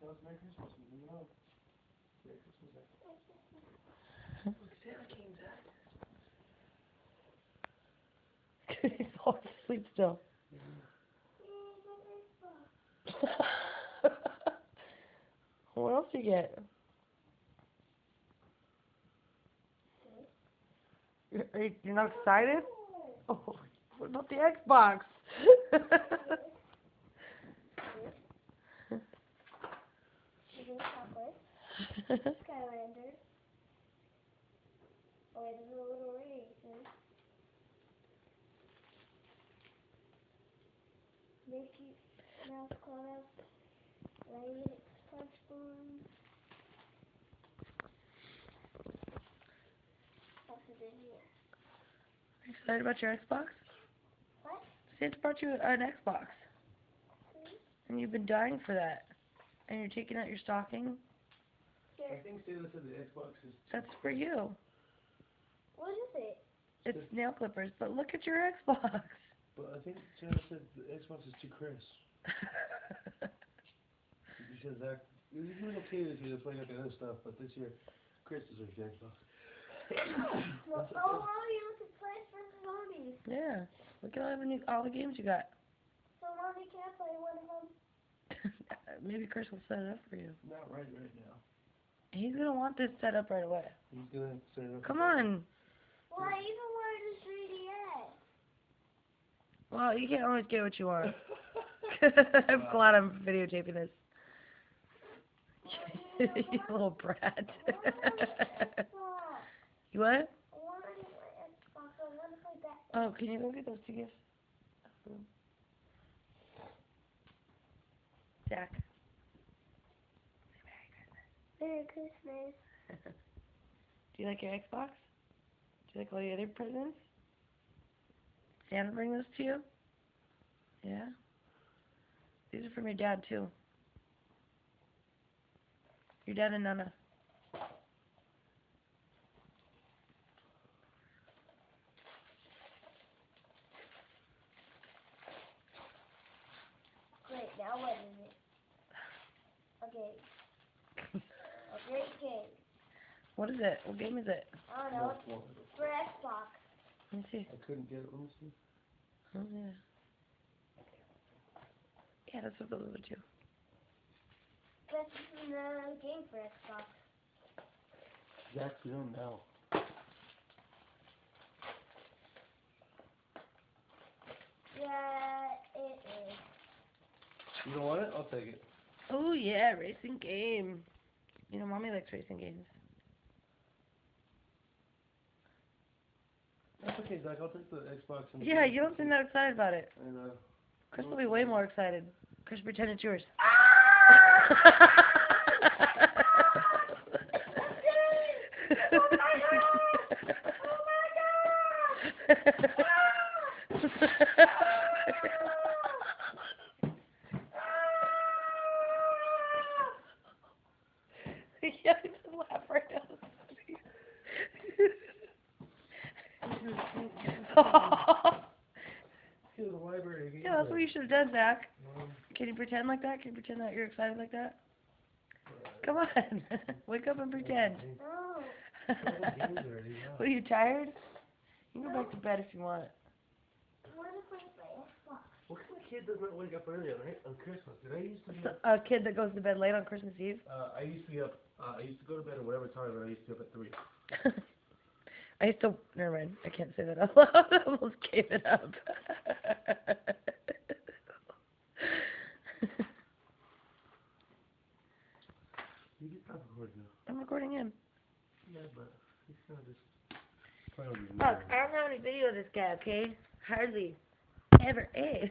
That was Merry Christmas. Moving on. Merry Christmas, Zach. Look, Santa came, Zach. He's all asleep still. What else do you get? You're not excited? Oh, what about the Xbox? Skylander. Oh, wait, there's a little ring. Mickey Mouse Club. Lightning Punch Boom. What's it in here? Are you excited about your Xbox? What? Santa brought you an Xbox. And you've been dying for that. And you're taking out your stocking. I think Santa said the Xbox is... That's for you. What is it? It's nail clippers, but look at your Xbox. But I think Santa said the Xbox is too Chris. He said Zach... He was okay this year, that's why he got the other stuff, but this year, Chris deserves the Xbox. Well, Mommy, look at Plants vs. Zombies. Yeah. Look at all the games you got. So Mommy can't play one of them. Maybe Chris will set it up for you. Not right now. He's gonna want this set up right away. He's gonna set it up. Come on. Well, I even wanted a 3DS. Well, you can't always get what you want. I'm glad I'm videotaping this. You little brat. You what? I want to play Xbox. I want to play Batman. Oh, can you go get those two gifts? Jack. Merry Christmas. Do you like your Xbox? Do you like all the other presents? Santa bring those to you? Yeah? These are from your dad, too. Your dad and Nana. Great, now what is it? Okay. A great game. What is it? What game is it? I don't know. It's for Xbox. Let me see. I couldn't get it, let me see. Oh, yeah. Yeah, that's what those are, too. That's the game for Xbox. Zach, we don't know. Yeah, it is. You don't want it? I'll take it. Oh, yeah, racing game. You know, Mommy likes racing games. That's okay, Zach. I'll take the Xbox. And Yeah, you don't seem that excited about it. And, Chris will be way more excited. Chris, pretend it's yours. Yeah, he just laugh right now. Go to the library again. Yeah, that's what you should have done, Zach. Can you pretend like that? Can you pretend that you're excited like that? Come on. Wake up and pretend. Oh. What, are you tired? You can go back to bed if you want. What if I play Xbox? What kind of kid does not wake up early on Christmas? Did I used to be up? A kid that goes to bed late on Christmas Eve? I used to be up. I used to go to bed at whatever time, but I used to be up at 3. I used to. Never mind. I can't say that out loud. I almost gave it up. You can stop recording now. I'm recording him. Yeah, but he's gonna just play on Look, I don't have any video of this guy, okay? Hardly. Ever. Eh.